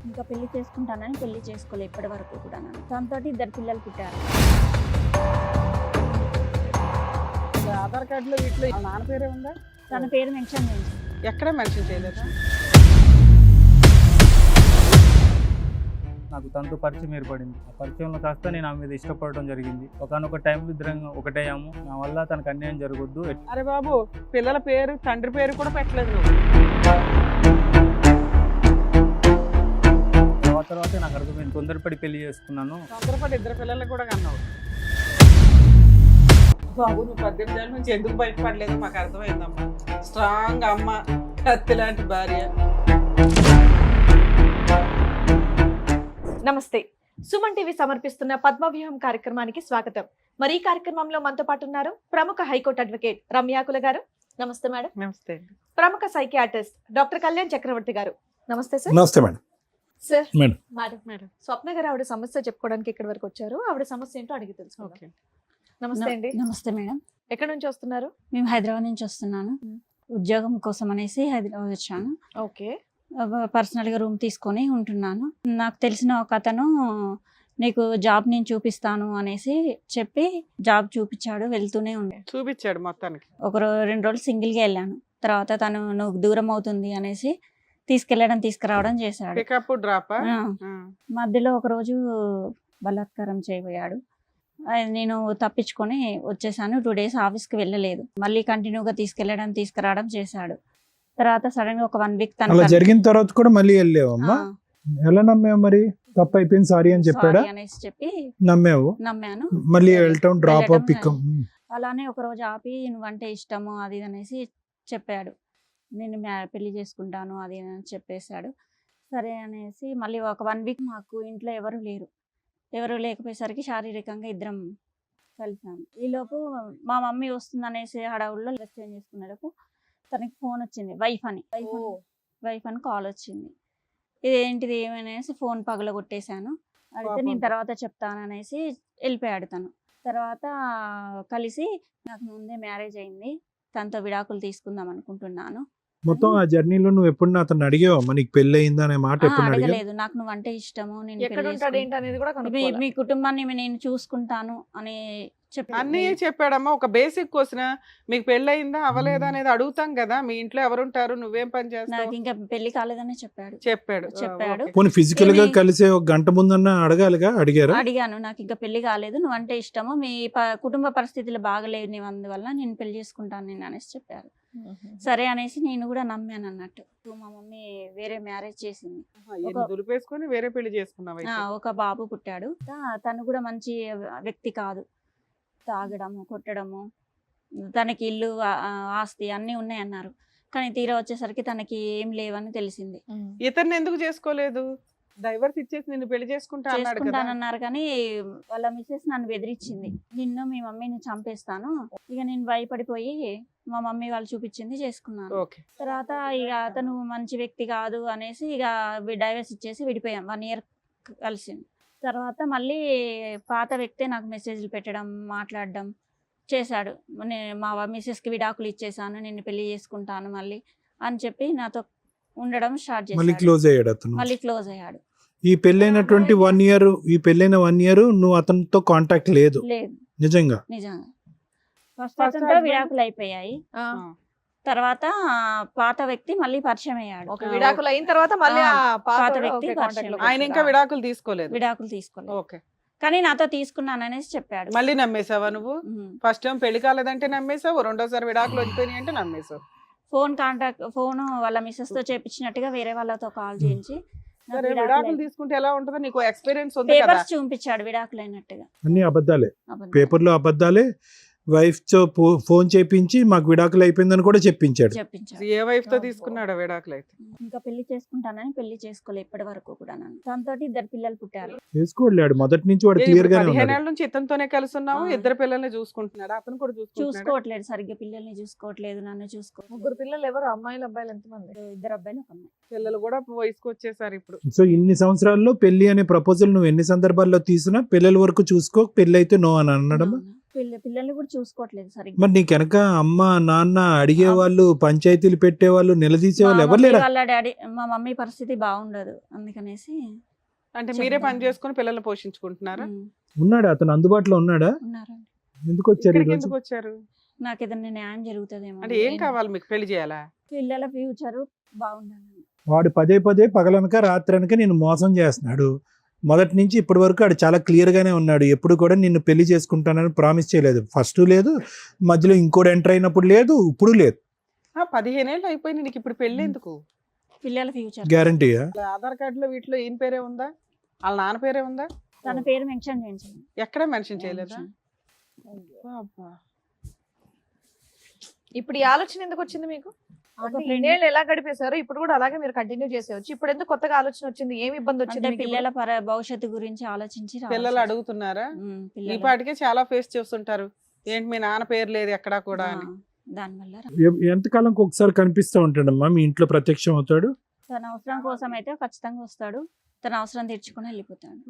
ఇంకా పెళ్లి చేసుకుంటానని పెళ్లి చేసుకోలే ఇప్పటి వరకు కూడా. దాంతో 2 పిల్లలు పుట్టారు. ఆధార్ కార్డులో వీటిలో నాన్న పేరే ఉందా? తన పేరు మెన్షన్ చేయండి. ఎక్కడ మెన్షన్ చేయలేదా? నాకు తనతో పరిచయం ఏర్పడింది. ఆ పరిచయంలో కాస్త నేను ఆమె మీద ఇష్టపడడం జరిగింది. ఒకనొక టైంలో ఇద్దరం ఒకటయ్యాము. నా వల్ల తనకు అన్యాయం జరగొద్దు. అరే బాబు, పిల్లల పేరు తండ్రి పేరు కూడా పెట్టలేదు నువ్వు. తర్వాత నాకు అర్థమైంది, తొందరపడి పెళ్లి చేసుకున్నాను. తొందరపడి 2 పిల్లలు కూడా కన్నావు. బాబు, నువ్వు 18 ఏళ్ళ నుంచి ఎందుకు బయటపడలేదు మాకు అర్థమైందమ్మా. స్ట్రాంగ్ అమ్మ, కత్తి లాంటి భార్య. నమస్తే. సుమన్ టీవీ సమర్పిస్తున్న పద్మవ్యూహం కార్యక్రమానికి స్వాగతం. మరి ఈ కార్యక్రమంలో మనతో పాటు ఉన్నారు ప్రముఖ హైకోర్టు అడ్వకేట్ రమ్యాకుల గారు. నమస్తే మేడం. నమస్తే. ప్రముఖ సైకియాట్రిస్ట్ డాక్టర్ కళ్యాణ్ చక్రవర్తి గారు. నమస్తే సార్. నమస్తే మేడం. Sir madam. మేడం స్వప్న గారు ఆవిడ సమస్య చెప్పుకోవడానికి ఇక్కడి వరకు వచ్చారు. ఆవిడ సమస్య ఏంటో అడిగి తెలుసుకుందాం. నమస్తే అండి. నమస్తే మేడం. ఎక్కడి నుంచి వస్తున్నారు? మేము హైదరాబాద్ నుంచి వస్తున్నాను. ఉద్యోగం కోసం అనేసి హైదరాబాద్ వచ్చాను. ఓకే. పర్సనల్గా రూమ్ తీసుకొని ఉంటున్నాను. నాకు తెలిసిన ఒక అతను నీకు జాబ్ నేను చూపిస్తాను అనేసి చెప్పి జాబ్ చూపించాడు. వెళ్తూనే ఉండే చూపించాడు మొత్తానికి. 2 రోజులు సింగిల్గా వెళ్ళాను. తర్వాత తను నువ్వు దూరం అవుతుంది అనేసి తీసుకురావడం చేశాడు. Pickup drop. మధ్యలో ఒకరోజు బలాత్కారం చేయబోయాడు. నేను తప్పించుకొని వచ్చేసాను. 2 days ఆఫీస్కి వెళ్ళలేదు. మళ్ళీ కంటిన్యూగా తీసుకురావడం చేశాడు. తర్వాత సడన్ గా ఒక 1 week అలా జరిగిన తర్వాత కూడా మళ్ళీ వెళ్ళావమ్మా? ఎలా నమ్మావు మరి? తప్పు అయిపోయింది సారీ అని చెప్పాడా? అనేసి చెప్పి నమ్మాను. మళ్ళీ వెళ్ళటం డ్రాప్ పికప్. అలానే ఒక రోజు ఆపి నువ్వంటే ఇష్టము అది అనేసి చెప్పాడు. నేను పెళ్లి చేసుకుంటాను అది అని చెప్పేశాడు. సరే అనేసి మళ్ళీ ఒక 1 week మాకు ఇంట్లో ఎవరు లేకపోయేసరికి శారీరకంగా ఇద్దరం కలిసాము. ఈలోపు మా మమ్మీ వస్తుంది అనేసి హడావుల్లో డ్రెస్ చేంజ్ చేసుకునేలోపు తనకి ఫోన్ వచ్చింది. వైఫ్ అని కాల్ వచ్చింది. ఇదేంటిది ఏమనేసి ఫోన్ పగలగొట్టేశాను. అయితే నేను తర్వాత చెప్తాననేసి వెళ్ళిపోయాడు తను. తర్వాత కలిసి నాకు ముందే మ్యారేజ్ అయింది, తనతో విడాకులు తీసుకుందాం అనుకుంటున్నాను. మొత్తం ఆ జర్నీలో నువ్వు ఎప్పుడు అతను అడిగావా నీకు పెళ్లి అయిందా అనే మాట? ఎప్పుడు అడగలేదు. నాకు నువ్వంటే ఇష్టము, నేను మీ కుటుంబాన్ని నేను చూసుకుంటాను అని అన్నీ చెప్పాడమ్మా. ఒక బేసిక్ క్వశ్చన్, మీకు పెళ్లి అయిందా అవ్వలేదా అనేది అడుగుతాం కదా. మీ ఇంట్లో ఎవరుంటారు, నువ్వేం పని చేస్తావు? నాకు ఇంకా పెళ్లి కాలేదని చెప్పాడు. పోనీ ఫిజికల్ గా కలిసే 1 గంట ముందన్నా అడగాలిగా? అడిగాను. నాకు ఇంకా పెళ్లి కాలేదు, నువ్వంటే ఇష్టము, మీ కుటుంబ పరిస్థితులు బాగలేవు, నీ అందువల్ల నేను పెళ్లి చేసుకుంటాను నేను అనేసి చెప్పారు. సరే అనేసి నేను కూడా నమ్మాను అన్నట్టు. మా మమ్మీ వేరే మ్యారేజ్ చేసింది. దులిపేసుకొని వేరే పెళ్లి చేసుకున్నావు. ఒక బాబు పుట్టాడు. తను కూడా మంచి వ్యక్తి కాదు. తాగడము, కొట్టడము, తనకి ఇల్లు ఆస్తి అన్నీ ఉన్నాయన్నారు. కానీ తీరా వచ్చేసరికి తనకి ఏం లేవని తెలిసింది. ఇతన్ని ఎందుకు చేసుకోలేదు? డైవర్స్ ఇచ్చేసి నిన్ను పెళ్లి చేసుకుంటానన్నారు. కానీ వాళ్ళ మిస్సెస్ నన్ను బెదిరించింది, నిన్ను మీ మమ్మీని చంపేస్తాను. ఇక నేను భయపడిపోయి మా మమ్మీ వాళ్ళు చూపించింది చేసుకున్నాను. తర్వాత ఇక అతను మంచి వ్యక్తి కాదు అనేసి ఇక డైవర్స్ ఇచ్చేసి విడిపోయాం. 1 year కలిసింది. తర్వాత మళ్ళీ పాత వ్యక్తే నాకు మెసేజ్లు పెట్టడం, మాట్లాడడం చేశాడు. మా మిస్సెస్కి విడాకులు ఇచ్చేసాను, నిన్ను పెళ్లి చేసుకుంటాను మళ్ళీ అని చెప్పి నాతో ఉండడం స్టార్ట్ చేశాడు. మళ్ళీ క్లోజ్ అయ్యాడు. ఈ పెళ్ళైనటువంటి 1 year, ఈ పెళ్ళైన 1 year నువ్వు అతనితో కాంటాక్ట్ లేదు? నిజంగా ఫస్ట్ అతనితో విడాకులు అయిపోయాయి. తర్వాత పాత వ్యక్తి మళ్ళీ పరిచయం అయ్యాడు. విడాకులు అయిన తర్వాత మళ్ళీ పాత వ్యక్తి ఆయన ఇంకా విడాకులు తీసుకోలేదు. ఓకే. కానీ నాతో తీసుకున్నాననేసి చెప్పాడు. మళ్ళీ నమ్మేసావా నువ్వు? ఫస్ట్ టైం పెళ్లి కాలేదంటే నమ్మేసావు, రెండోసారి విడాకులు వచ్చిపోయినాయి అంటే నమ్మేసావు. ఫోన్ వాళ్ళ మిస్సెస్ తో చేపించినట్టుగా వేరే వాళ్ళతో కాల్ చేయించి విడాకులు తీసుకుంటే ఎలా ఉంటుందో నీకు ఎక్స్పీరియన్స్ ఉంది కదా. పేపర్స్ చూపించాడు విడాకులు అయినట్టుగా. అన్ని అబద్ధాలే, పేపర్లో అబద్ధాలే. వైఫ్ తో ఫోన్ చేపించి మాకు విడాకులు అయిపోయిందని కూడా చెప్పించాడు. చెప్పించాడు. ఏ వైఫ్ తో తీసుకున్నాడు విడాకులు అయితే? ఇంకా పెళ్లి చేసుకుంటానని పెళ్లి చేసుకోలే ఇప్పటి వరకు కూడా. నన్ను తనతో 2 పిల్లలు పుట్టారు. చేసుకోలేడు మొదటి నుంచి వాడు ఇప్పుడు క్లియర్ గానే 15 ఉన్నాడు. ఏళ్ల నుంచి ఇతనితోనే కలిసి ఉన్నావు, ఆ. 2 పిల్లల్ని చూసుకుంటున్నాడు, అతను కూడా చూసుకుంటున్నాడు. చూసుకోవట్లేదు సరిగ్గా, పిల్లల్ని చూసుకోవట్లేదు, నన్ను చూసుకోవట్లేదు. 3 పిల్లలు ఎవరు? అమ్మాయిలు అబ్బాయిలు ఎంతమంది? 2 అబ్బాయిలు 1 అమ్మాయి. పిల్లలు కూడా వయసుకు వచ్చేసారు ఇప్పుడు. సో ఇన్ని సంవత్సరాల్లో పెళ్లి అనే ప్రపోజల్ నువ్వు ఎన్ని సందర్భాల్లో తీసినా పిల్లల వరకు చూసుకో, పెళ్లి అయితే నో అని అనడం. పిల్లల్ని కూడా చూసుకోవట్లేదు సరిగ్గా. మరి నీకు వెనక అమ్మ నాన్న అడిగేవాళ్ళు, పంచాయతీలు పెట్టేవాళ్ళు, నిలదీసేవాళ్ళు ఎవరు లేరా? వాళ్ళ డాడీ మా మమ్మీ పరిస్థితి బాగుండదు అందుకనేసి. అంటే మీరే పని చేసుకుని పిల్లల్ని పోషించుకుంటున్నారా? ఉన్నాడా అతను అందుబాటులో ఉన్నాడా? ఉన్నారండి. ఎందుకు వచ్చారు ఇక్కడికి ఈరోజు? ఎందుకు వచ్చారు? నాకు ఏదైనా న్యాయం జరుగుతుందేమో. అంటే ఏం కావాలి మీకు? పెళ్లి చేయాలా? పిల్లల ఫ్యూచర్ బాగుండాలి. వాడు పదే పదే పగలనక రాత్రనక నేను మోసం చేస్తున్నాడు. మొదటి నుంచి ఇప్పటి వరకు ఆడు చాలా క్లియర్ గానే ఉన్నాడు. ఎప్పుడు కూడా నిన్ను పెళ్లి చేసుకుంటానని ప్రామిస్ చేయలేదు. ఫస్ట్ లేదు, మధ్యలో ఇంకోటి ఎంటర్ అయినప్పుడు లేదు, ఇప్పుడు లేదు. 15 ఏళ్ళు అయిపోయింది, నీకు ఇప్పుడు పెళ్లి ఎందుకు? పిల్లల ఫ్యూచర్ గ్యారంటీయా? ఆధార్ కార్డులో వీటిలో ఈయన పేరే ఉందా, వాళ్ళ నాన్న పేరే ఉందా? తన పేరు మెన్షన్ చేయించండి. ఎక్కడ మెన్షన్ చేయలేదా? అబ్బా. ఇప్పుడు ఈ ఆలోచన ఎందుకు వచ్చింది మీకు? ఒక అంటే friend- ఇన్నేళ్ళు ఎలా గడిపేశారు, ఇప్పుడు కూడా అలాగే మీరు కంటిన్యూ చేసేవచ్చు. ఇప్పుడు ఎందుకు కొత్తగా ఆలోచన వచ్చింది? ఏమి ఇబ్బంది అంటే వచ్చింది మీకు పిల్లల భవిష్యత్తు గురించి ఆలోచించి పిల్లలు అడుగుతున్నారా? ఈ పిల్లలు పాటికే చాలా ఫేస్ చేస్తుంటారు, ఏంటి మీ నాన్న పేరు లేదు ఎక్కడా కూడా అని. దానివల్ల ఎంతకాలంకి ఒకసారి కనిపిస్తూ ఉంటాడమ్మా మీ ఇంట్లో, ప్రత్యక్షం అవుతాడు? తన అవసరం కోసం అయితే ఖచ్చితంగా వస్తాడు. తన అవసరం తీర్చుకుని వెళ్ళిపోతాడు.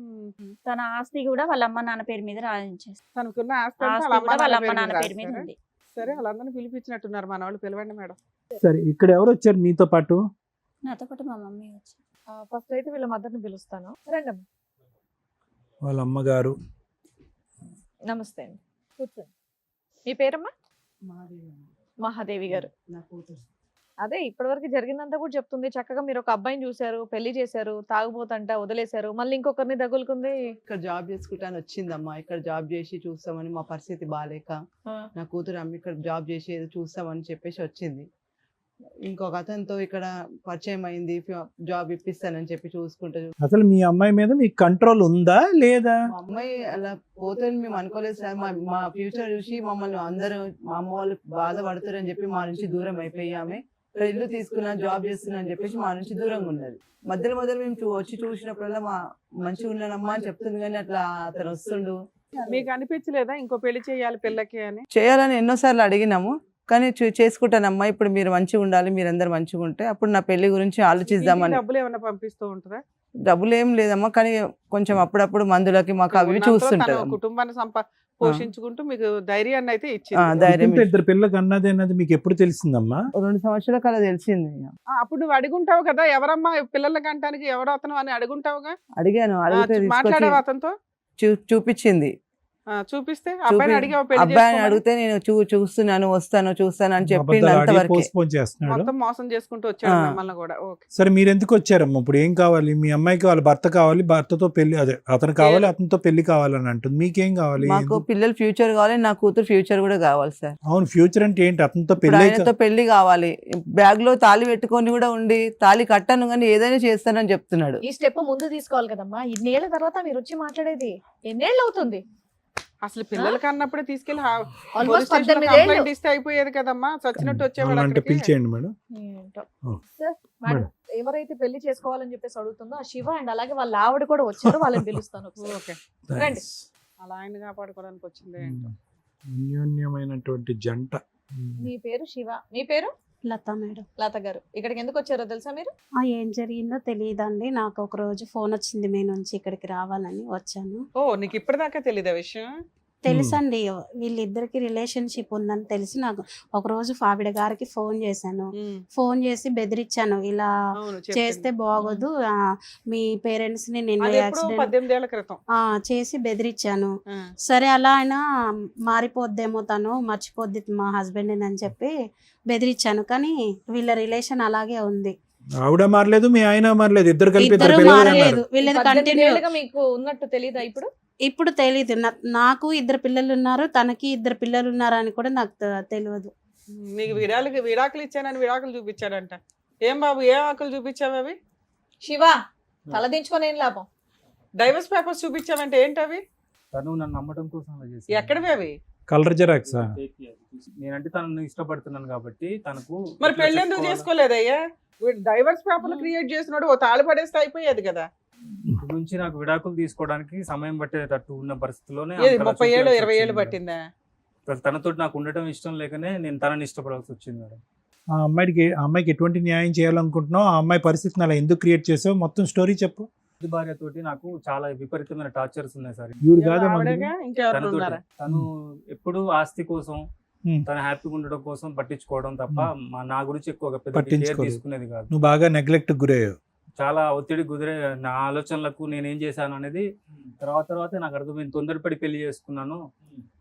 తన ఆస్తి కూడా వాళ్ళ అమ్మ నాన్న పేరు మీద రాయించేస్తాడు. తనకున్న ఆస్తి అంతా ఆస్తి వాళ్ళ కూడా వాళ్ళ అమ్మ అమ్మ నాన్న నాన్న పేరు పేరు మీద మీద రాస్తారా? ఉంది. సరే, వాళ్ళందరినీ పిలిపించినట్టున్నారు, మన వాళ్ళు పిలవండి మేడం. సరే, ఇక్కడ ఎవరు వచ్చారు నీతో పాటు? నాతో పాటు మా మమ్మీ వచ్చి. ఫస్ట్ అయితే వీళ్ళ మదర్ని పిలుస్తాను. రండి అమ్మ. వాళ్ళ అమ్మగారు. నమస్తే అండి, కూర్చోండి. మీ పేరమ్మా? మహాదేవి గారు. అదే ఇప్పటివరకు జరిగిందంతా కూడా చెప్తుంది. చక్కగా మీరు ఒక అబ్బాయిని చూశారు, పెళ్లి చేశారు, తాగుబోతంట వదిలేశారు, మళ్ళీ ఇంకొకరిని తగులుకుంది. ఇక్కడ జాబ్ చేసుకుంటాను వచ్చిందమ్మా. ఇక్కడ జాబ్ చేసి చూస్తామని, మా పరిస్థితి బాగాలేక నా కూతురు అమ్మ ఇక్కడ జాబ్ చేసి ఏదో చూస్తామని చెప్పేసి వచ్చింది. ఇంకొక అతనితో ఇక్కడ పరిచయం అయింది, జాబ్ ఇప్పిస్తానని చెప్పి చూసుకుంటా. అసలు మీ అమ్మాయి మీద మీకు కంట్రోల్ ఉందా లేదా? మా అమ్మాయి అలా పోతుందని మేము అనుకోలేదు సార్. మా ఫ్యూచర్ చూసి మమ్మల్ని అందరూ, మా అమ్మ వాళ్ళు బాధపడతారని చెప్పి మా నుంచి దూరం అయిపోయామే. ఇక్కడ ఇల్లు తీసుకున్నా, జాబ్ చేస్తున్నా అని చెప్పేసి మా నుంచి దూరంగా ఉన్నది. మధ్యలో మేము వచ్చి చూసినప్పుడల్లా మా మంచిగా ఉన్నానమ్మా అని చెప్తుంది, కానీ అట్లా అతను వస్తుండు. మీకు అనిపించలేదా ఇంకో పెళ్లి చేయాలి పిల్లకి అని? చేయాలని ఎన్నోసార్లు అడిగినాము, కానీ చేసుకుంటానమ్మా, ఇప్పుడు మీరు మంచిగా ఉండాలి, మీరందరూ మంచిగా ఉంటే అప్పుడు నా పెళ్లి గురించి ఆలోచిద్దామని. డబ్బులు ఏమైనా పంపిస్తూ ఉంటుందా? డబ్బులు ఏం లేదమ్మా, కానీ కొంచెం అప్పుడప్పుడు మందులకి మాకు అవి చూస్తుంటారు. కుటుంబాన్ని పోషించుకుంటూ మీకు ధైర్యాన్ని అయితే ఇచ్చింది. ధైర్యం పుట్టింటే 2 పిల్లలకు అన్నది అన్నది మీకు ఎప్పుడు తెలిసిందమ్మా? 2 సంవత్సరాల కాలం తెలిసింది. అప్పుడు నువ్వు అడుగుంటావు కదా, ఎవరమ్మా పిల్లలకి అంటానికి ఎవరు అతను అని అడుగుంటావుగా. అడిగాను, అడిగితే మాట్లాడావు అతనితో? చూపించింది. చూపిస్తే అబ్బాయిని అడిగావు పెళ్లి అబ్బాయిని చేసుకోమని? అడిగితే నేను చూస్తున్నాను, వస్తాను అని చెప్పిండు. అబద్ధాలు ఆడి అంతవరకు పోస్ట్పోన్ చేస్తున్నాడు. మొత్తం మోసం చేసుకుంటూ వచ్చాడు మిమ్మల్ని కూడా. ఓకే. సరే, మీరు ఎందుకు వచ్చారమ్మా? ఇప్పుడు ఏం కావాలి? మీ అమ్మాయికి వాళ్ళ భర్త కావాలి, భర్తతో పెళ్లి, అదే అతను కావాలి, అతనితో పెళ్లి కావాలని అంటుంది. మీకేం కావాలి? మాకు పిల్లల ఫ్యూచర్ కావాలి, నా కూతురు ఫ్యూచర్ కూడా కావాలి సార్. అవును, ఫ్యూచర్ అంటే ఏంటి? అతనితో ఇప్పుడు పెళ్లి ఆయనతో పెళ్లి కావాలి. బ్యాగ్ లో తాళి పెట్టుకొని కూడా ఉండి, తాళి కట్టను కానీ ఏదైనా చేస్తానని చెప్తున్నాడు. ఈ స్టెప్ ముందు తీసుకోవాలి కదమ్మా. ఇన్నేళ్ల తర్వాత మీరు వచ్చి మాట్లాడేది ఎన్నేళ్ళు అవుతుంది? అసలు పిల్లలకి అన్నప్పుడే తీసుకెళ్లి Almost 18 ఏళ్ళు. కంప్లైంట్ ఇస్తే అయిపోయేది కదమ్మా, చచ్చినట్టు వచ్చేవాడు అంటే అక్కడికి. పిలిచేయండి మేడం. ఏంటో. ఓ. సార్, మేడం ఎవరైతే పెళ్లి చేసుకోవాలని చెప్పేసి అడుగుతుందో ఆ శివ అండ్ అలాగే వాళ్ళ ఆవిడ కూడా వచ్చారు, వాళ్ళని పిలుస్తాను ఒకసారి. ఓకే. రండి. అలా ఆయన కాపాడుకోవడానికి వచ్చింది ఏంటో. అన్యోన్యమైనటువంటి జంట. మీ పేరు శివ, మీ పేరు? లత మేడం. లత గారు. ఇక్కడికి ఎందుకు వచ్చారో తెలుసా మీరు? ఏం జరిగిందో తెలియదండి. నాకు ఒక రోజు ఫోన్ వచ్చింది మీ నుంచి, ఇక్కడికి రావాలని వచ్చాను. ఓ, నీకు ఇప్పటిదాకా తెలీదా విషయం? తెలుసండి, వీళ్ళిద్దరికి రిలేషన్షిప్ ఉందని తెలిసి నాకు ఒక రోజు ఆవిడ గారికి ఫోన్ చేశాను. ఫోన్ చేసి బెదిరించాను, ఇలా అవును, చేస్తే బాగోదు, మీ పేరెంట్స్ ని నిన్న అది ఎప్పుడో యాక్సిడెంట్ 18 ఏళ్ల క్రితం. చేసి బెదిరించాను. ఆ. సరే, అలా అయినా మారిపోద్దేమో, తను మర్చిపోద్ది మా హస్బెండ్ అని చెప్పి బెదిరించాను. కానీ వీళ్ళ రిలేషన్ అలాగే ఉంది. ఆవిడ మారలేదు, మీ ఆయన మారలేదు, ఇద్దరు కలిపి ఇద్దరు ఇద్దరు పిల్లలు మారలేదు. అన్నారు. వీళ్ళది 18 కంటిన్యూ. ఏళ్ళుగా మీకు ఉన్నట్టు తెలీదా ఇప్పుడు? ఇప్పుడు తెలీదు. నాకు 2 పిల్లలు ఉన్నారు, తనకి 2 పిల్లలు ఉన్నారు అని కూడా నాకు తెలియదు. నీకు విడాకులు ఇచ్చానని విడాకులు చూపించాడంట. ఏం బాబు, ఏ ఆకులు చూపించావు అవి? శివ, తలదించుకొని ఏం లాభం? డైవర్స్ పేపర్స్ చూపించావంటే ఏంటి అవి? తను నన్ను నమ్మడం కోసం అలా చేసింది. ఎక్కడవి అవి? కలర్ జెరాక్సా? నేనంటే తనని ఇష్టపడుతున్నాను కాబట్టి తనకు మరి ఇట్లా పెళ్లి ఎందుకు చెప్పుకోవాలి. చేసుకోలేదయ్యా? వీడు డైవర్స్ పేపర్లు క్రియేట్ చేసినాడు, ఓ తాళి పడేస్తే అయిపోయేది కదా. ఇటు నుంచి నాకు విడాకులు తీసుకోవడానికి సమయం పట్టేటట్టు ఉన్న పరిస్థితిలోనే ఏది అంతలా 30 ఏళ్ళు చూపించాల్సి 20 ఏళ్ళు వచ్చింది పట్టిందా? మేడం. తనతో నాకు ఉండటం ఇష్టం లేకనే నేను తనని ఇష్టపడాల్సి వచ్చింది మేడం. ఆ అమ్మాయికి ఎటువంటి న్యాయం చేయాలనుకుంటున్నావు? ఆ అమ్మాయి పరిస్థితిని అలా ఎందుకు క్రియేట్ చేసావు? మొత్తం స్టోరీ చెప్పు. ముందు భార్యతోటి నాకు చాలా విపరీతమైన టార్చర్స్ ఉన్నాయి సార్. ఈవిడ కాదా ఆవిడేగా, ఇంకెవరు తనతోటి ఉన్నారా? తను ఎప్పుడు ఆస్తి కోసం Hmm. తన హ్యాపీగా ఉండడం కోసం పట్టించుకోవడం తప్ప నా గురించి ఎక్కువగా పెద్ద కేర్ పట్టించుకోలేదు. తీసుకునేది కాదు. నువ్వు బాగా నెగ్లెక్ట్ గురయ్యావు. చాలా ఒత్తిడి కుదిరే నా ఆలోచనలకు నేనేం చేశాను అనేది తర్వాత నాకు అర్థమైంది. తొందరపడి పెళ్లి చేసుకున్నాను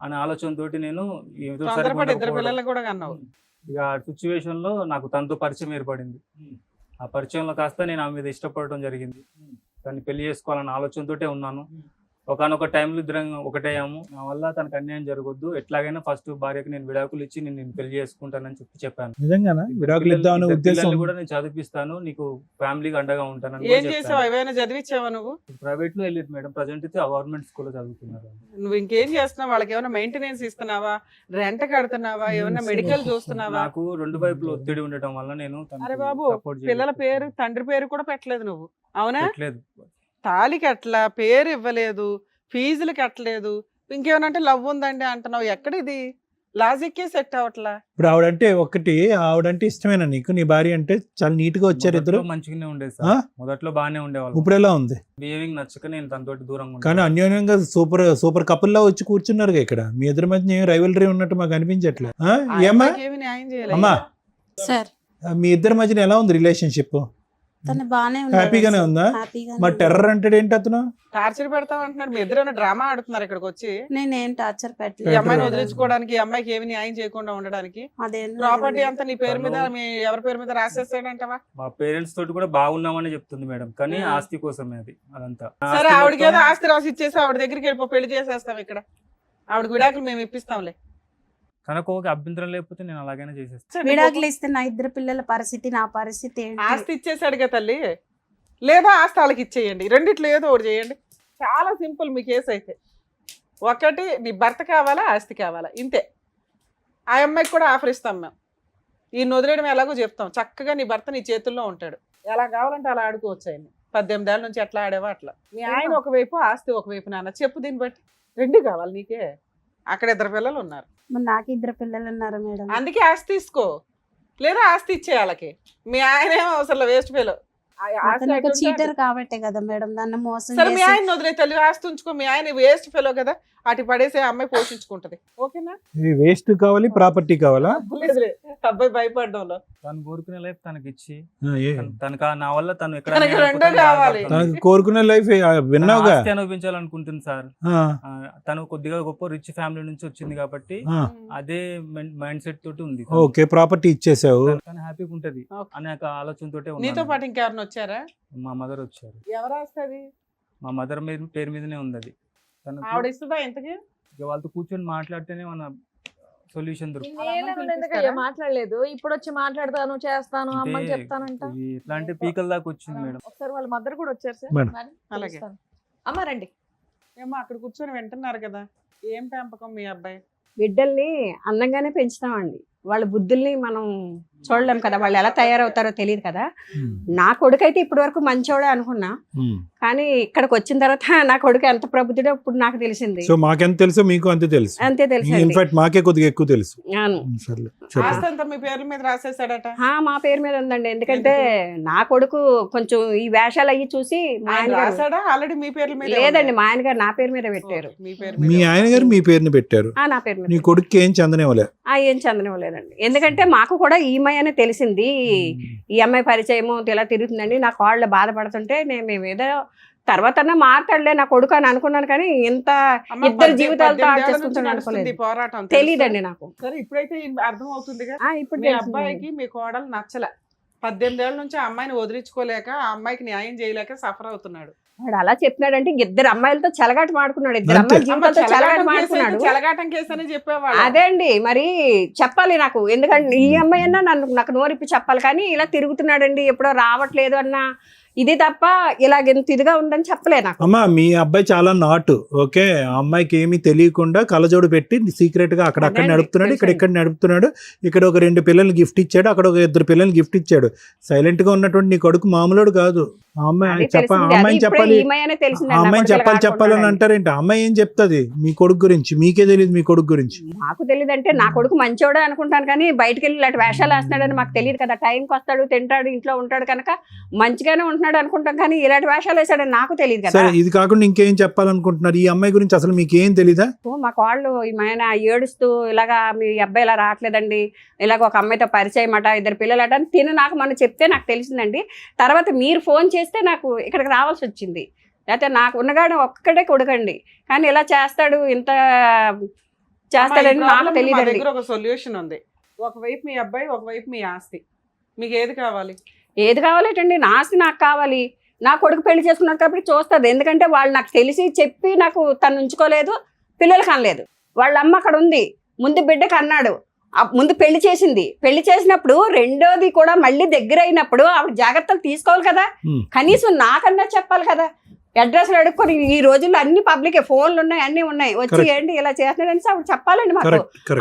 అనే ఆలోచనతోటి నేను ఏదో సరిగ్గా తొందరపడి ఇద్దరు ఉండకపోవడం. పిల్లలు కూడా కన్నావు. ఇక ఆ సిచ్యువేషన్ లో నాకు తనతో పరిచయం ఏర్పడింది. ఆ పరిచయంలో కాస్త నేను ఆమె మీద ఇష్టపడటం జరిగింది. తను పెళ్లి చేసుకోవాలన్న ఆలోచనతోటే ఉన్నాను. ఒకనొక టైంలో ఇద్దరం ఒకటేయాము. నా వల్ల తనకు అన్యాయం జరగొద్దు, ఎట్లాగైనా ఫస్ట్ భార్యకి నేను విడాకులు ఇచ్చి నేను పెళ్లి చేసుకుంటానని చెప్పాను. నిజంగానా? విడాకులు ఇద్దామనే ఉద్దేశం? పిల్లల్ని కూడా నేను చదివిస్తాను, నీకు ఫ్యామిలీకి అండగా ఉంటానని ఏం చేసావు? ఏమైనా చదివించావా నువ్వు? ప్రైవేట్ లో వెళ్ళేది మేడం. ప్రజెంట్ అయితే గవర్నమెంట్ స్కూల్లో చదువుతున్నారు. నువ్వు ఇంకేం చేస్తున్నావు? వాళ్ళకి ఏమైనా మెయింటెనెన్స్ ఇస్తున్నావా? రెంట్ కడుతున్నావా? ఏమైనా మెడికల్ చూస్తున్నావా? నాకు రెండు వైపులు ఒత్తిడి ఉండటం వల్ల నేను తనకు అరే బాబు, support పిల్లల చేయలేకపోతున్నాను. పేరు తండ్రి పేరు కూడా పెట్టలేదు నువ్వు, అవునా? పెట్టలేదు. తాళి కట్టలా, పేరు ఇవ్వలేదు, ఫీజులు కట్టలేదు, ఇంకేమనంటే లవ్ ఉందండి అంటున్నావు. ఎక్కడిది లాజిక్కే సెట్ అవట్లా. ఇప్పుడు ఆవిడంటే ఇష్టమేనా నీకు? నీ భార్య అంటే చాలా నీట్ గా వచ్చారు ఇద్దరు. మొదట్లో మంచిగానే ఉండేది ఆ? సార్. మొదట్లో బాగానే ఉండేవాళ్ళు. ఇప్పుడు ఎలా ఉంది? బిహేవింగ్ నచ్చక నేను తనతోటి దూరంగా కానీ ఉన్నాను. అన్యోన్యంగా సూపర్ కపుల్ లా వచ్చి కూర్చున్నారుగా ఇక్కడ. మీ ఇద్దరి మధ్య ఏం రైవలరీ ఉన్నట్టు మాకు అనిపించట్లే. ఆ? ఆ ఏమ్మా? అమ్మాయికి ఏమీ న్యాయం చేయలేదు. అమ్మా, సార్ మీ ఇద్దరి మధ్యన ఎలా ఉంది రిలేషన్షిప్? తను బాగానే హ్యాపీగానే ఉందా? మరి టెర్రర్ అంటాడు ఏంటి అతను? టార్చర్ పెడతావు అంటున్నాడు. మీ ఇద్దరు డ్రామా ఆడుతున్నారు ఇక్కడికి వచ్చి. నేనేం టార్చర్ ఈ పెట్టలేదు. అమ్మాయిని వదిలించుకోవడానికి, ఈ అమ్మాయికి ఏమి న్యాయం చేయకుండా ఉండడానికి. అదేం ప్రాపర్టీ అంతా నీ పేరు మీద, మీ ఎవరి పేరు మీద రాసేస్తాడంటవా? మా పేరెంట్స్ తోటి కూడా బాగున్నామని చెప్తుంది మేడం, కానీ ఆ. ఆస్తి కోసమే అది అదంతా. సరే, ఆస్తి ఆవిడకి ఏదో మొత్తం- ఆస్తి రాసి ఇచ్చేసి ఆవిడ దగ్గరికి వెళ్ళిపో, పెళ్లి చేసేస్తాం ఇక్కడ. ఆవిడకి విడాకులు మేము ఇప్పిస్తాంలే. తనకు ఒక అభ్యంతరం లేకపోతే నేను అలాగైనా చేసేస్తాను. విడాకులు ఇస్తే నా ఇద్దరు పిల్లల పరిస్థితి, నా పరిస్థితి ఏంటి? ఆస్తి ఇచ్చేసాడుగా తల్లి, లేదా ఆస్తి వాళ్ళకి ఇచ్చేయండి. రెండిట్లో ఏదో ఒకటి చేయండి. చాలా సింపుల్ మీ కేసు అయితే. ఒకటి, నీ భర్త కావాలా, ఆస్తి కావాలా, ఇంతే. ఆ అమ్మాయికి కూడా ఆఫర్ ఇస్తాం మేము. ఈ వదిలేయడం ఎలాగో చెప్తాం. చక్కగా నీ భర్త నీ చేతుల్లో ఉంటాడు. ఎలా కావాలంటే అలా ఆడుకోవచ్చు. ఆయన్ని 18 ఏళ్ళ నుంచి ఎట్లా ఆడేవో అట్లా. మీ ఆయన ఒకవైపు, ఆస్తి ఒకవైపు. నాన్న చెప్పు, దీన్ని బట్టి రెండు కావాలి నీకే. అక్కడ ఇద్దరు పిల్లలు ఉన్నారు, మరి నాకు ఇద్దరు పిల్లలు ఉన్నారు మేడం. అందుకే ఆస్తి తీసుకో, లేదా ఆస్తి ఇచ్చే వాళ్ళకి. మీ ఆయన ఏమో అసలు వేస్ట్ ఫెలో. అతను ఒక చీటర్ కాబట్టే కదా మేడం నన్ను మోసం సరే, మీ చేసి. ఆయన వదిలే తల్లి, ఆస్తి ఉంచుకో. మీ ఆయన వేస్ట్ ఫెలో కదా, అటు పడేసే అమ్మాయి పోషించుకుంటది. ఓకేనా? వేస్ట్ కావాలి, ప్రాపర్టీ కావాలా? లేదులే, అబ్బాయి భయపడడంలో. తను కోరుకునే లైఫ్ తనకి ఇచ్చి ఆ, ఏ? తనకు నా వల్ల తను ఎక్కడ తనకి అన్యాయం రెండో అయిపోతుందో కావాలి. బాధపడుతుంది. తనకు కోరుకునే లైఫ్ విన్నావుగా. ఆస్తి అనుభవించాలనుకుంటుంది సార్. ఆ, తను కొద్దిగా గొప్ప రిచ్ ఫ్యామిలీ నుంచి వచ్చింది కాబట్టి ఆ. అదే మైండ్ సెట్ తోటి ఉంది. ఓకే, ప్రాపర్టీ ఇచ్చేసావు. తను హ్యాపీగా ఉంటది ఓకే. అనే ఒక ఆలోచనతోటే నీతో ఉన్నాను. పాటు ఇంకెవరిని వచ్చారా? మా మదర్ వచ్చారు. ఎవరు వస్తుంది? మా మదర్ పేరు మీదనే ఉంది అది. తనకు ఆవిడ ఇస్తుందా ఇంతకి? ఇక వాళ్ళతో కూర్చొని మాట్లాడితేనే మన సొల్యూషన్ దొరుకుతుంది. ఎందుకయ్యా మాట్లాడలేదు? ఇప్పుడు వచ్చి మాట్లాడతాను, చేస్తాను, అమ్మకి చెప్తానంట. ఇది ఎట్లా అంటే పీకల దాకా వచ్చింది మేడం. ఒకసారి వాళ్ళ మదర్ కూడా వచ్చారు సార్. మేడం. రండి, అలాగే. పిలుస్తాను. అమ్మ రండి. ఏమో అక్కడ కూర్చొని వింటున్నారు కదా. ఏం పెంపకం మీ అబ్బాయి? బిడ్డల్ని అందంగానే పెంచుతామండి. వాళ్ళ బుద్ధుల్ని మనం చూడలేం కదా, వాళ్ళు ఎలా తయారవుతారో తెలియదు కదా. నా కొడుకైతే ఇప్పటి వరకు మంచోడే అనుకున్నా, కానీ ఇక్కడికి వచ్చిన తర్వాత నా కొడుకు ఎంత ప్రబుద్ధుడో ఇప్పుడు నాకు తెలిసింది. సో మాకెంత తెలుసో మీకు అంతే తెలుసు. అంతే తెలిసింది. ఇన్ఫాక్ట్ మాకే కొద్దిగా ఎక్కువ తెలుసు. అవును. సర్లే, చెప్పు. ఆస్తి అంతా మీ పేర్ల మీద రాసేసాడట. మా పేరు మీద ఉందండి. ఎందుకంటే నా కొడుకు కొంచెం ఈ వేషాలు అయ్యి చూసి మా ఆయన ఆయన గారు రాసాడా? ఆల్రెడీ మీ పేర్ల మీద లేదండి, మా ఆయన గారు నా పేరు మీద పెట్టారు. మీ పేరు మీ మీద. ఆయన గారు మీ పేరుని పెట్టారు. నా పేరు మీద నీ కొడుకు ఏం చందనేవలే. ఏం చందనివ్వలేదండి. ఎందుకంటే మాకు కూడా ఈమె అని తెలిసింది. ఈ అమ్మాయి పరిచయము ఇలా తిరుగుతుందండి. నా కాళ్ళు బాధపడుతుంటే మేము ఏదో తర్వాత మారుతాడులే నా కొడుకు అని అనుకున్నాను, కానీ ఇంత అమ్మ, ఇద్దరు 18 జీవితాలతో ఏళ్ల ఆడ నుంచి చేసుకుంటాను నడుస్తుంది అనుకోలేదు. ఈ పోరాటం. తెలీదండి నాకు. సరే, ఇప్పుడైతే అర్థం అవుతుందిగా. ఇప్పుడు మీ తెలిసింది. అబ్బాయికి మీ కోడలు నచ్చలే. 18 ఏళ్ల నుంచి ఆ అమ్మాయిని వదిలించుకోలేక, ఆ అమ్మాయికి న్యాయం చేయలేక సఫర్ అవుతున్నాడు. వాడు అలా చెప్పినాడంటే ఇద్దరు అమ్మాయిలతో చెలగాట మాడుకున్నాడు. ఇద్దరు అంతే. అమ్మాయిల జీవితాలతో చెలగాట మాడుకున్నాడు. చెలగాటం కేసు అని చెప్పేవాళ్ళు. అదే అండి, మరి చెప్పాలి నాకు. ఎందుకంటే ఈ అమ్మాయి అన్నా నాకు నోరిప్పి చెప్పాలి, కానీ ఇలా తిరుగుతున్నాడండి, ఎప్పుడో రావట్లేదు అన్నా ఇది తప్ప ఇలాగ ఇంత ఇదిగా ఉందని చెప్పలే నాకు. అమ్మా మీ అబ్బాయి చాలా నాటు, ఓకే, ఆ అమ్మాయికి ఏమీ తెలియకుండా కళ్ళజోడు పెట్టి సీక్రెట్ గా అక్కడక్కడ అదే నడుపుతున్నాడు, తెలుసండి. ఇక్కడ నడుపుతున్నాడు, ఇక్కడ ఒక 2 పిల్లల్ని గిఫ్ట్ ఇచ్చాడు, అక్కడ ఒక 2 పిల్లల్ని గిఫ్ట్ ఇచ్చాడు. సైలెంట్ గా ఉన్నటువంటి నీ కొడుకు మామూలుడు కాదు. ఆ అది అమ్మాయి తెలిసింది. అది అమ్మాయిని ఇప్పుడే చెప్పాలి, ఈమెనే తెలిసింది ఆ నా అమ్మాయిని కొడుకు ఇలా చెప్పాలని ఆడుకుంటున్నాడని. అంటారేంటి? ఆ అమ్మాయి ఏం చెప్తుంది మీ కొడుకు గురించి? మీకే తెలియదు మీ కొడుకు గురించి. మాకు తెలియదంటే నా కొడుకు మంచోడే అనుకుంటాను, కానీ బయటకు వెళ్ళి ఇలాంటి వేషాలు వేస్తున్నాడని మాకు తెలియదు కదా. టైంకి వస్తాడు, తింటాడు, ఇంట్లో ఉంటాడు కనుక మంచిగానే ఉంటున్నాడు అనుకుంటాం, కానీ ఇలాంటి వేషాలు వేసాడని నాకు తెలియదు కదా. సరే, ఇది కాకుండా ఇంకేం చెప్పాలనుకుంటున్నారు? ఈ అమ్మాయి గురించి అసలు మీకు ఏం తెలీదా? మాకు వాళ్ళు ఆయన ఏడుస్తూ ఇలాగా మీ అబ్బాయి ఇలా రావట్లేదండి, ఇలాగ ఒక అమ్మాయితో పరిచయం అట, 2 పిల్లలట అని తిను నాకు మనం చెప్తే నాకు తెలిసిందండి. తర్వాత మీరు ఫోన్ చేస్తే నాకు ఇక్కడికి రావాల్సి వచ్చింది. లేకపోతే నాకు ఉన్నగాడు ఒక్కడే కొడుకండి, కానీ ఇలా చేస్తాడు, ఇంత చేస్తాడని నాకు మా తెలియదండి. దగ్గర ఒక సొల్యూషన్ ఉంది. ఒకవైపు మీ అబ్బాయి, ఒకవైపు మీ ఆస్తి. మీకు ఏది కావాలి? ఏది కావాలేటండి? నా ఆస్తి నాకు కావాలి. నా కొడుకు పెళ్లి చేసుకున్నాడు కాబట్టి చూస్తుంది. ఎందుకంటే వాళ్ళు నాకు తెలిసి చెప్పి నాకు తను ఉంచుకోలేదు, పిల్లలకి అనలేదు. వాళ్ళ అమ్మ అక్కడ ఉంది, ముందు బిడ్డకి అన్నాడు, ముందు పెళ్లి చేసింది. పెళ్లి చేసినప్పుడు రెండోది కూడా మళ్ళీ దగ్గర అయినప్పుడు ఆవిడ జాగ్రత్తలు తీసుకోవాలి కదా. కనీసం నాకన్నా చెప్పాలి కదా. అడ్రస్లు అడుక్కొని ఈ రోజుల్లో అన్ని పబ్లిక్ ఫోన్లు ఉన్నాయి, అన్ని ఉన్నాయి, వచ్చి ఏంటి ఇలా చేస్తున్నాడని ఆవిడ చెప్పాలండి మాకు.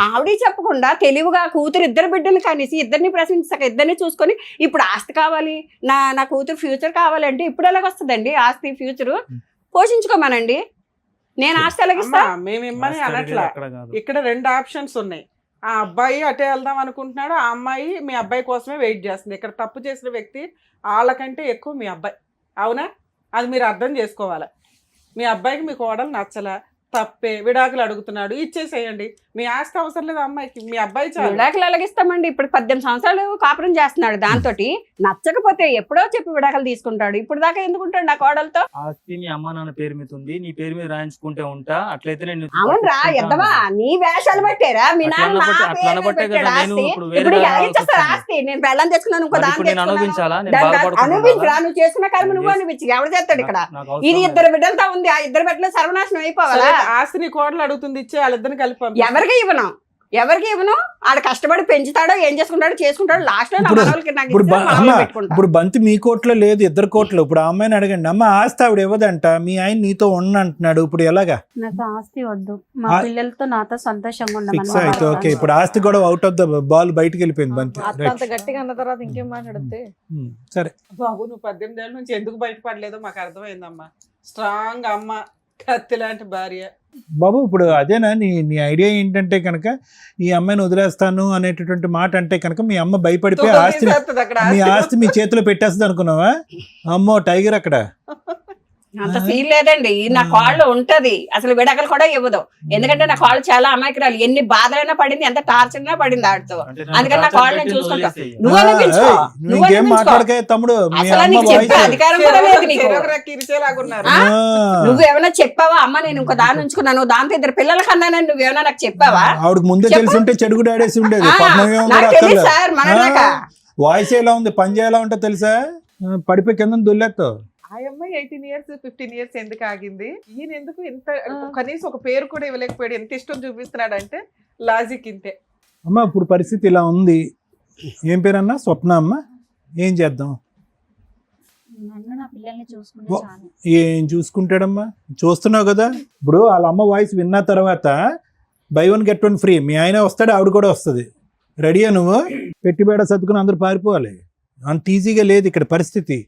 ఆవిడ చెప్పకుండా తెలివిగా కూతురు 2 బిడ్డలు కనీసి 2ని ప్రశ్నించక 2ని చూసుకొని ఇప్పుడు ఆస్తి కావాలి, నా కూతురు ఫ్యూచర్ కావాలంటే ఇప్పుడు ఎలాగొస్తుందండి ఆస్తి ఫ్యూచరు? పోషించుకోమనండి, నేను ఆస్తి ఎలాగిస్తా? మేము ఇమ్మని అనట్లా. ఇక్కడ 2 ఆప్షన్స్ ఉన్నాయి. ఆ అబ్బాయి అటే వెళ్దాం అనుకుంటున్నాడు, ఆ అమ్మాయి మీ అబ్బాయి కోసమే వెయిట్ చేస్తుంది. ఇక్కడ తప్పు చేసిన వ్యక్తి వాళ్ళకంటే ఎక్కువ మీ అబ్బాయి. అవునా? అది మీరు అర్థం చేసుకోవాలి. మీ అబ్బాయికి మీ కోడలు నచ్చలా, తప్పే, విడాకులు అడుగుతున్నాడు, ఇచ్చేసేయండి. మీ ఆస్తి అవసరం లేదు అమ్మాయికి, మీ అబ్బాయి చాలు. విడాకులు ఎలాగిస్తామండి? ఇప్పుడు 18 సంవత్సరాలు కాపురం చేస్తున్నాడు, దాంతో నచ్చకపోతే ఎప్పుడో చెప్పి విడాకులు తీసుకుంటాడు. ఇప్పుడు దాకా ఎందుకుంటాడు నా కోడలతో? ఆస్తి మీ అమ్మ నాన్న పేరు మీద ఉంది, నీ పేరు మీద రాయించుకుంటే ఉంటా, అట్లయితే నేను అవునరా ఎద్దవా, నీ వేషాలు పట్టారా? మీ నాన్న నా పేరు మీద పెట్టాడు ఆస్తి. ఇప్పుడు ఎలా ఇచ్చేస్తారు ఆస్తి? నేను పెళ్ళం తెచ్చుకున్నాను, ఇంకో దాన్ని అనుభవించరా? నువ్వు చేసుకున్న కర్మ నువ్వు అనిపించి ఎవరు చేస్తాడు ఇక్కడ? ఇది 2 బిడ్డలతో ఉంది, ఆ 2 బిడ్డలు సర్వనాశనం అయిపోవాలా? ఆస్తిని కోడలు అడుగుతుంది, ఇచ్చే వాళ్ళిద్దరిని కలిపి ఎవరికి ఇవ్వను. ఆడ కష్టపడి పెంచుతాడో ఏం చేసుకుంటాడో లాస్ట్ లో ఇప్పుడు బంతి మీ కోట్లో లేదు, 2 కోట్లు. ఇప్పుడు ఆ అమ్మాయిని అడగండి, అమ్మ ఆస్తి ఆవిడ ఇవ్వదంట, మీ ఆయన నీతో అంటున్నాడు, ఇప్పుడు ఎలాగా? నాకు ఆస్తి వద్దు, మా పిల్లలతో నాతో సంతోషంగా ఫిక్స్ అయితే ఓకే. ఇప్పుడు ఆస్తి కూడా అవుట్ ఆఫ్ ద బాల్ బయటకు వెళ్ళిపోయింది బంతి. అంత గట్టిగా అన్న తర్వాత ఇంకేం మాట్లాడితే? సరే బాబు, నువ్వు 18 ఏళ్ళ నుంచి ఎందుకు బయటపడలేదో మాకు అర్థమైందమ్మా. స్ట్రాంగ్ అమ్మ, కత్తి లాంటి భార్య. బాబు, ఇప్పుడు అదేనా నీ ఐడియా ఏంటంటే కనుక ఈ అమ్మాయిని వదిలేస్తాను అనేటటువంటి మాట అంటే కనుక మీ అమ్మ భయపడిపోయి మీ ఆస్తి మీ చేతిలో పెట్టేస్తుంది అనుకున్నావా? అమ్మో టైగర్ అక్కడ. అంత ఫీల్ లేదండి, నా కాళ్ళు ఉంటది, అసలు విడాకులు కూడా ఇవ్వదు. ఎందుకంటే నా కాళ్ళు చాలా అమాయకురాలు, ఎన్ని బాధలైనా పడింది, ఎంత టార్చర్ అయినా పడింది ఆడితో. అందుకని నా కాళ్ళు నేను చూసుకుంటా. నువ్వు అనిపించుకో, తమ్ముడు, అసలు నీకు చెప్పే అధికారం కూడా లేదు నీకు. నువ్వు ఏమైనా చెప్పావా? అమ్మ నేను ఇంకో దాన్ని ఉంచుకున్నాను, దాంతో 2 పిల్లల కన్నానని నువ్వేమైనా నాకు చెప్పావా? ఆవిడకి ముందే తెలిసి ఉంటే చెడుగుడు ఆడేసి ఉండేది. సార్ మన వాయిస్ ఎలా ఉంది, పని ఎలా ఉంటుందో తెలుసా? పడిపోయి కింద దొల్లేస్తావు. ఆ అమ్మాయి 18 years 15 years ఎందుకు ఆగింది? ఈయన ఎందుకు ఇంత కనీసం ఒక పేరు కూడా ఇవ్వలేకపోయాడు? ఎంత ఇష్టం చూపిస్తున్నాడు అంటే లాజిక్ ఇంతే. అమ్మ ఇప్పుడు పరిస్థితి ఇలా ఉంది. ఏం పేరన్నా? స్వప్న అమ్మ. ఏం చేద్దాం? ఏం చూసుకుంటాడమ్మా? చూస్తున్నావు కదా. ఇప్పుడు వాళ్ళ అమ్మ వాయిస్ విన్న తర్వాత buy 1 get 1 ఫ్రీ. మీ ఆయన వస్తాడు, ఆవిడ కూడా వస్తుంది. రెడీయా నువ్వు? పెట్టిబేడ సర్దుకుని అందరూ పారిపోవాలి. అంత ఈజీగా లేదు ఇక్కడ పరిస్థితి.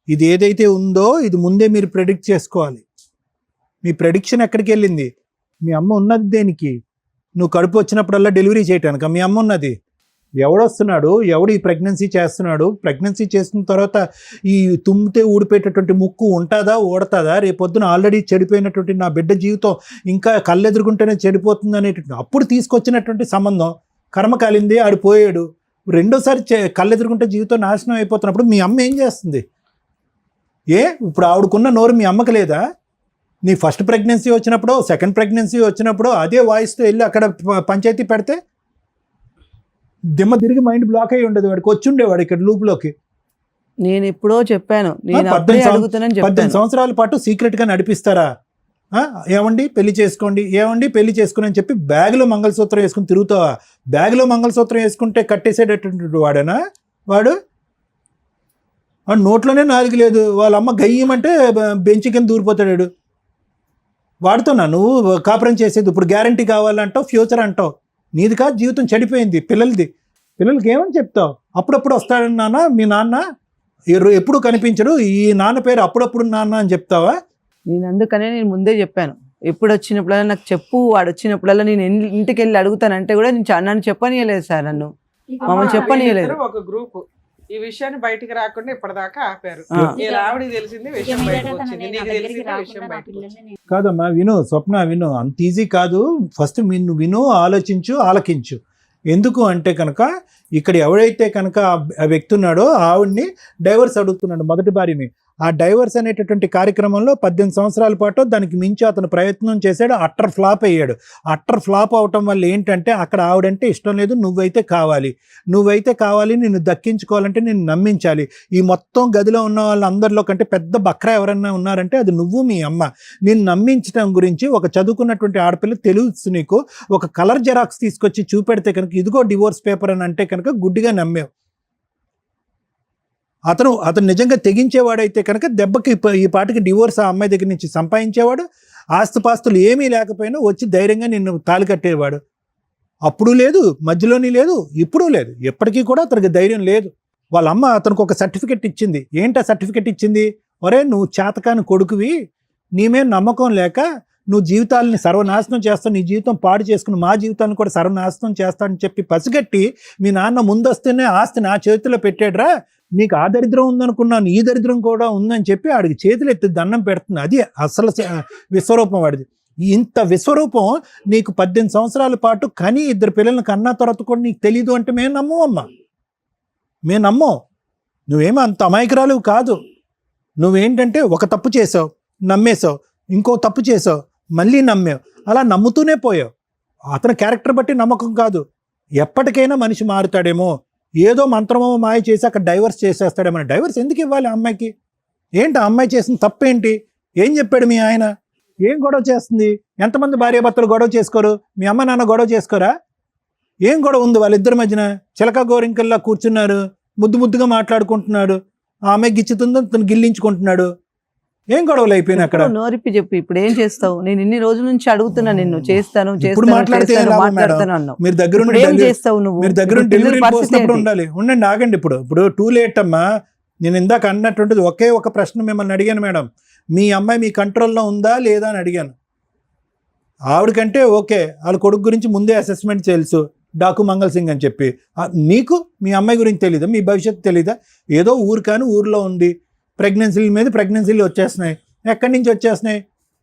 ఇది ఏదైతే ఉందో ఇది ముందే మీరు ప్రెడిక్ట్ చేసుకోవాలి. మీ ప్రెడిక్షన్ ఎక్కడికి వెళ్ళింది? మీ అమ్మ ఉన్నది దేనికి? నువ్వు కడుపు వచ్చినప్పుడల్లా డెలివరీ చేయటానికి మీ అమ్మ ఉన్నది. ఎవడొస్తున్నాడు, ఎవడు ఈ ప్రెగ్నెన్సీ చేస్తున్నాడు? ప్రెగ్నెన్సీ చేసిన తర్వాత ఈ తుమ్మితే ఊడిపోయేటటువంటి ముక్కు ఉంటుందా, ఊడతాదా? రేపొద్దున ఆల్రెడీ చెడిపోయినటువంటి నా బిడ్డ జీవితం ఇంకా కళ్ళెదురుకుంటేనే చెడిపోతుంది అనేటువంటి అప్పుడు తీసుకొచ్చినటువంటి సంబంధం కర్మ కాలింది, ఆడు పోయాడు. రెండోసారి కళ్ళెదురుకుంటే జీవితం నాశనం అయిపోతున్నప్పుడు మీ అమ్మ ఏం చేస్తుంది? ఇప్పుడు ఆవిడకున్న నోరు మీ అమ్మకి లేదా? నీ ఫస్ట్ ప్రెగ్నెన్సీ వచ్చినప్పుడు, సెకండ్ ప్రెగ్నెన్సీ వచ్చినప్పుడు అదే వాయిస్తో వెళ్ళి అక్కడ పంచాయతీ పెడితే దిమ్మ తిరిగి మైండ్ బ్లాక్ అయ్యి ఉండదు. వాడికి వచ్చి ఉండేవాడు ఇక్కడ లూప్లోకి. నేను ఎప్పుడో చెప్పాను, 18 సంవత్సరాల పాటు సీక్రెట్గా నడిపిస్తారా? ఏమండి పెళ్లి చేసుకోండి, ఏమండి పెళ్లి చేసుకుని అని చెప్పి బ్యాగ్లో మంగళసూత్రం వేసుకుని తిరుగుతావా? బ్యాగ్లో మంగళసూత్రం వేసుకుంటే కట్టేసేటటువంటి వాడేనా వాడు? నోట్లోనే నాలుగు లేదు, వాళ్ళ అమ్మ గయ్యమంటే బెంచ్ కింద దూరిపోతాడు. వాడుతున్నా నువ్వు కాపురం చేసేది ఇప్పుడు గ్యారంటీ కావాలంటావు, ఫ్యూచర్ అంటావు. నీది కాదు జీవితం, చెడిపోయింది పిల్లలది. పిల్లలకి ఏమని చెప్తావు? అప్పుడప్పుడు వస్తాడు నాన్న మీ నాన్న, ఎప్పుడు కనిపించడు, ఈ నాన్న పేరు అప్పుడప్పుడు నాన్న అని చెప్తావా? నేను అందుకనే నేను ముందే చెప్పాను, ఎప్పుడు వచ్చినప్పుడల్లా నాకు చెప్పు, వాడు వచ్చినప్పుడల్లా నేను ఇంటికి వెళ్ళి అడుగుతానంటే కూడా నన్ను చెప్పనీయలేదు సార్, నన్ను మమ్మల్ని చెప్పనీయలేదు. ఒక గ్రూప్ ఈ విషయాన్ని బయటికి రాకుండా ఇప్పటిదాకా ఆపారు. ఆ. ఇలా ఆవిడకి తెలిసింది, విషయం బయటకు వచ్చింది, నీకు తెలిసింది, విషయం బయటకు వచ్చింది. కాదమ్మా విను, స్వప్న విను, అంత ఈజీ కాదు. ఫస్ట్ నువ్వు విను, ఆలోచించు, ఆలకించు. ఎందుకు అంటే కనుక ఇక్కడ ఎవడైతే కనుక ఆ వ్యక్తి ఉన్నాడో ఆవిడ్ని డైవర్స్ అడుగుతున్నాడు, మొదటి భార్యని. ఆ డైవర్స్ అనేటటువంటి కార్యక్రమంలో 18 సంవత్సరాల పాటు దానికి మించి అతను ప్రయత్నం చేశాడు, అట్టర్ ఫ్లాప్ అయ్యాడు. అట్టర్ ఫ్లాప్ అవటం వల్ల ఏంటంటే అక్కడ ఆవిడంటే ఇష్టం లేదు, నువ్వైతే కావాలి, నిన్ను దక్కించుకోవాలంటే నిన్ను నమ్మించాలి. ఈ మొత్తం గదిలో ఉన్న వాళ్ళందరిలో కంటే పెద్ద బక్రా ఎవరన్నా ఉన్నారంటే అది నువ్వు, మీ అమ్మ. నిన్ను నమ్మించడం గురించి ఒక చదువుకున్నటువంటి ఆడపిల్ల తెలుసు నీకు, ఒక కలర్ జెరాక్స్ తీసుకొచ్చి చూపెడితే కనుక ఇదిగో డివోర్స్ పేపర్ అని అంటే కనుక గుడ్డిగా నమ్మేవు. అతను నిజంగా తెగించేవాడైతే కనుక దెబ్బకి ఈ పాటికి డివోర్స్ ఆ అమ్మాయి దగ్గర నుంచి సంపాదించేవాడు. ఆస్తుపాస్తులు ఏమీ లేకపోయినా వచ్చి ధైర్యంగా నిన్ను తాళి కట్టేవాడు. అప్పుడు లేదు, మధ్యలోని లేదు, ఇప్పుడు లేదు, ఎప్పటికీ కూడా అతనికి ధైర్యం లేదు. వాళ్ళ అమ్మ అతనికి ఒక సర్టిఫికెట్ ఇచ్చింది. ఏంటి ఆ సర్టిఫికెట్ ఇచ్చింది? ఒరే నువ్వు చేతకాని కొడుకువి, నీ మీద నమ్మకం లేక నువ్వు జీవితాలని సర్వనాశనం చేస్తావు, నీ జీవితం పాడు చేసుకుని మా జీవితాన్ని కూడా సర్వనాశనం చేస్తానని చెప్పి పసిగట్టి మీ నాన్న ముందొస్తేనే ఆస్తి నా చేతిలో పెట్టాడురా, నీకు ఆ దరిద్రం ఉందనుకున్నాను, ఈ దరిద్రం కూడా ఉందని చెప్పి ఆడికి చేతులు ఎత్తి దండం పెడుతుంది. అది అసలు విశ్వరూపం వాడిది. ఇంత విశ్వరూపం నీకు 18 సంవత్సరాల పాటు కని 2 పిల్లలను కన్నా తర్వాత కూడా నీకు తెలీదు అంటే మేము నమ్మమ్మా, మేము నమ్మం. నువ్వేమో అంత అమాయకురాలు కాదు. నువ్వేంటంటే ఒక తప్పు చేసావు, నమ్మేశావు, ఇంకో తప్పు చేసావు, మళ్ళీ నమ్మావు, అలా నమ్ముతూనే పోయావు. అతని క్యారెక్టర్ బట్టి నమ్మకం కాదు. ఎప్పటికైనా మనిషి మారుతాడేమో, ఏదో మంత్రమో మాయ చేసి అక్కడ డైవర్స్ చేసేస్తాడేమో. డైవర్స్ ఎందుకు ఇవ్వాలి అమ్మాయికి? ఏంటి ఆ అమ్మాయి చేసిన తప్పేంటి? ఏం చెప్పాడు మీ ఆయన? ఏం గొడవ చేస్తుంది? ఎంతమంది భార్యాభర్తలు గొడవ చేసుకోరు? మీ అమ్మ నాన్న గొడవ చేసుకోరా? ఏం గొడవ ఉంది వాళ్ళిద్దరి మధ్యన? చిలక గోరింకల్లా కూర్చున్నారు, ముద్దుగా మాట్లాడుకుంటున్నాడు. ఆ అమ్మాయి గిచ్చుతుందో తను గిల్లించుకుంటున్నాడు. ఏం గొడవలు అయిపోయినాయి అక్కడ? నోరిప్పి చెప్పు, ఇప్పుడు ఏం చేస్తావు? నేను ఇన్ని రోజుల నుంచి అడుగుతున్నా నిన్ను, చేస్తాను మాట్లాడుతున్నాను. మీరు దగ్గర డెలివరీ పోసినప్పుడు ఉండాలి. ఉండండి, ఆగండి. ఇప్పుడు టూ లేట్ అమ్మా. నేను ఇందాక అన్నటువంటిది ఒకే ఒక ప్రశ్న మిమ్మల్ని అడిగాను మేడం, మీ అమ్మాయి మీ కంట్రోల్లో ఉందా లేదా అని అడిగాను. ఆవిడకంటే ఓకే, వాళ్ళ కొడుకు గురించి ముందే అసెస్మెంట్ తెలుసు, డాకు మంగళ్ సింగ్ అని చెప్పి. మీకు మీ అమ్మాయి గురించి తెలీదా? మీ భవిష్యత్తు తెలీదా? ఏదో ఊరు కానీ ఊర్లో ఉంది, ప్రెగ్నెన్సీల మీద ప్రెగ్నెన్సీలు వచ్చేస్తున్నాయి. ఎక్కడి నుంచి వచ్చేస్తున్నాయి?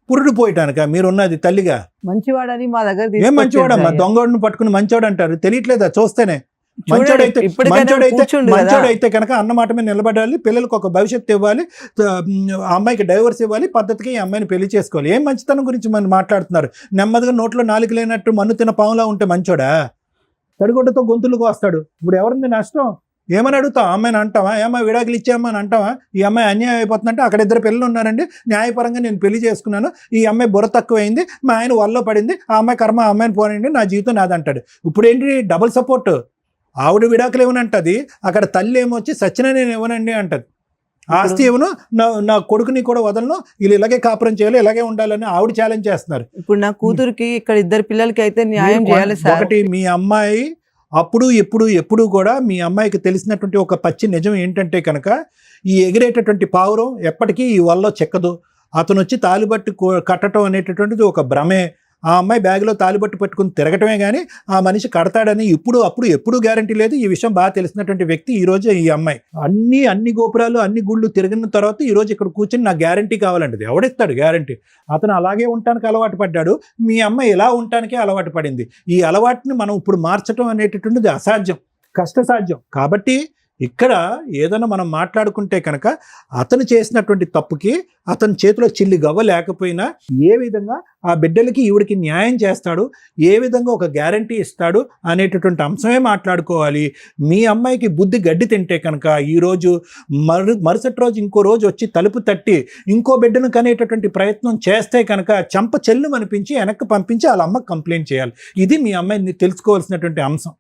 పురుడు పోయటానిక మీరున్నది తల్లిగా? మంచివాడని మా దగ్గర ఏం మంచివాడమ్మా? దొంగోడిని పట్టుకుని మంచివాడు అంటారు, తెలియట్లేదా? చూస్తేనే మంచోడైతే కనుక అన్నమాట మీద నిలబడాలి, పిల్లలకు ఒక భవిష్యత్తు ఇవ్వాలి, అమ్మాయికి డైవర్స్ ఇవ్వాలి, పద్ధతికి ఈ అమ్మాయిని పెళ్లి చేసుకోవాలి. ఏం మంచితనం గురించి మనం మాట్లాడుతున్నారు? నెమ్మదిగా నోట్లో నాలుగు లేనట్టు మన్ను తిన పాములా ఉంటే మంచోడా? తడిగొడ్డతో గొంతులకు వస్తాడు. ఇప్పుడు ఎవరింది నష్టం? ఏమని అడుగుతావు? అమ్మాయిని అంటావా? ఏమన్నా విడాకులు ఇచ్చామని అంటావా? ఈ అమ్మాయి అన్యాయం అయిపోతుందంటే అక్కడ 2 పిల్లలు ఉన్నారండి, న్యాయపరంగా నేను పెళ్లి చేసుకున్నాను, ఈ అమ్మాయి బుర్ర తక్కువైంది, మా ఆయన వల్ల పడింది, ఆ అమ్మాయి కర్మ, ఆ అమ్మాయిని పోనండి, నా జీవితం నాదంటాడు. ఇప్పుడు ఏంటి డబుల్ సపోర్ట్? ఆవిడ విడాకులు ఇవ్వనంటది, అక్కడ తల్లి ఏమొచ్చి సచిన నేను ఇవ్వనండి అంటది. ఆస్తి ఇవ్వను, నా కొడుకుని కూడా వదలను, వీళ్ళు ఇలాగే కాపురం చేయాలి, ఇలాగే ఉండాలని ఆవిడ ఛాలెంజ్ చేస్తున్నారు. ఇప్పుడు నా కూతురికి ఇక్కడ 2 పిల్లలకి అయితే న్యాయం చేయాలి సార్. ఒకటి, మీ అమ్మాయి అప్పుడు ఎప్పుడు కూడా మీ అమ్మాయికి తెలిసినటువంటి ఒక పచ్చి నిజం ఏంటంటే కనుక ఈ ఎగిరేటటువంటి పావురం ఎప్పటికీ ఈ వల్ల చెక్కదు. అతను వచ్చి తాలిబట్టు కట్టడం అనేటటువంటిది ఒక భ్రమే. ఆ అమ్మాయి బ్యాగ్లో తాలిబట్టు పట్టుకుని తిరగటమే కానీ ఆ మనిషి కడతాడని ఎప్పుడు గ్యారంటీ లేదు. ఈ విషయం బాగా తెలిసినటువంటి వ్యక్తి ఈ రోజు ఈ అమ్మాయి. అన్ని గోపురాలు అన్ని గుళ్ళు తిరిగిన తర్వాత ఈ రోజు ఇక్కడ కూర్చొని నాకు గ్యారంటీ కావాలంటది. ఎవడిస్తాడు గ్యారంటీ? అతను అలాగే ఉండటానికి అలవాటు పడ్డాడు, మీ అమ్మాయి ఇలా ఉండటానికే అలవాటు పడింది. ఈ అలవాటుని మనం ఇప్పుడు మార్చడం అనేటటువంటిది అసాధ్యం, కష్టసాధ్యం. కాబట్టి ఇక్కడ ఏదైనా మనం మాట్లాడుకుంటే కనుక అతను చేసినటువంటి తప్పుకి అతని చేతిలో చిల్లి గవ్వ లేకపోయినా ఏ విధంగా ఆ బిడ్డలకి ఈవిడికి న్యాయం చేస్తాడు, ఏ విధంగా ఒక గ్యారంటీ ఇస్తాడు అనేటటువంటి అంశమే మాట్లాడుకోవాలి. మీ అమ్మాయికి బుద్ధి గడ్డి తింటే కనుక ఈరోజు మరుసటి రోజు ఇంకో రోజు వచ్చి తలుపు తట్టి ఇంకో బిడ్డను కనేటటువంటి ప్రయత్నం చేస్తే కనుక చెంప చెల్లు అనిపించి వెనక్కి పంపించి వాళ్ళ అమ్మకి కంప్లైంట్ చేయాలి. ఇది మీ అమ్మాయిని తెలుసుకోవాల్సినటువంటి అంశం.